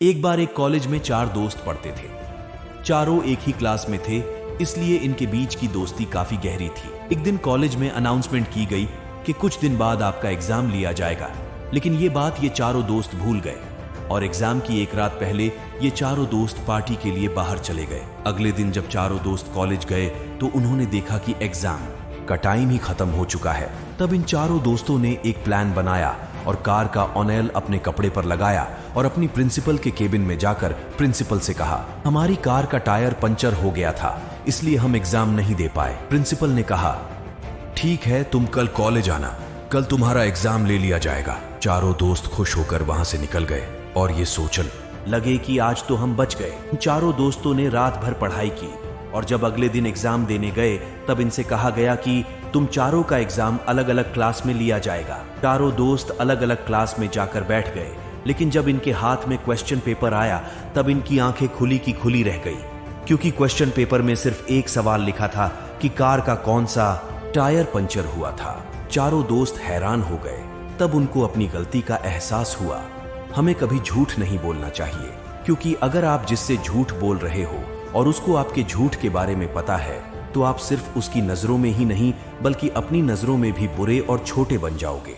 एक बार एक कॉलेज में 4 दोस्त पढ़ते थे। चारों एक ही क्लास में थे, इसलिए इनके बीच की दोस्ती काफी गहरी थी। एक दिन कॉलेज में अनाउंसमेंट की गई कि कुछ दिन बाद आपका एग्जाम लिया जाएगा, लेकिन ये बात ये चारों दोस्त भूल गए और एग्जाम की एक रात पहले ये चारों दोस्त पार्टी के लिए बाहर चले गए। अगले दिन जब चारों दोस्त कॉलेज गए तो उन्होंने देखा कि एग्जाम का टाइम ही खत्म हो चुका है। तब इन चारों दोस्तों ने एक प्लान बनाया और कार का ऑनल अपने कपड़े पर लगाया और अपनी प्रिंसिपल के केबिन में जाकर प्रिंसिपल से कहा, हमारी कार का टायर पंचर हो गया था, इसलिए हम एग्जाम नहीं दे पाए। प्रिंसिपल ने कहा, ठीक है, तुम कल कॉलेज आना, कल तुम्हारा एग्जाम ले लिया जाएगा। चारों दोस्त खुश होकर वहां से निकल गए और ये सोचने लगे कि आज तो हम बच गए। चारों दोस्तों ने रात भर पढ़ाई की और जब अगले दिन एग्जाम देने गए तब इनसे कहा गया कि तुम चारों का एग्जाम अलग अलग क्लास में लिया जाएगा। चारों दोस्त अलग अलग क्लास में जाकर बैठ गए, लेकिन जब इनके हाथ में क्वेश्चन पेपर आया तब इनकी आंखें खुली की खुली रह गई, क्योंकि क्वेश्चन पेपर में सिर्फ एक सवाल लिखा था कि कार का कौन सा टायर पंचर हुआ था। चारों दोस्त हैरान हो गए। तब उनको अपनी गलती का एहसास हुआ। हमें कभी झूठ नहीं बोलना चाहिए, क्योंकि अगर आप जिससे झूठ बोल रहे हो और उसको आपके झूठ के बारे में पता है तो आप सिर्फ उसकी नजरों में ही नहीं बल्कि अपनी नजरों में भी बुरे और छोटे बन जाओगे।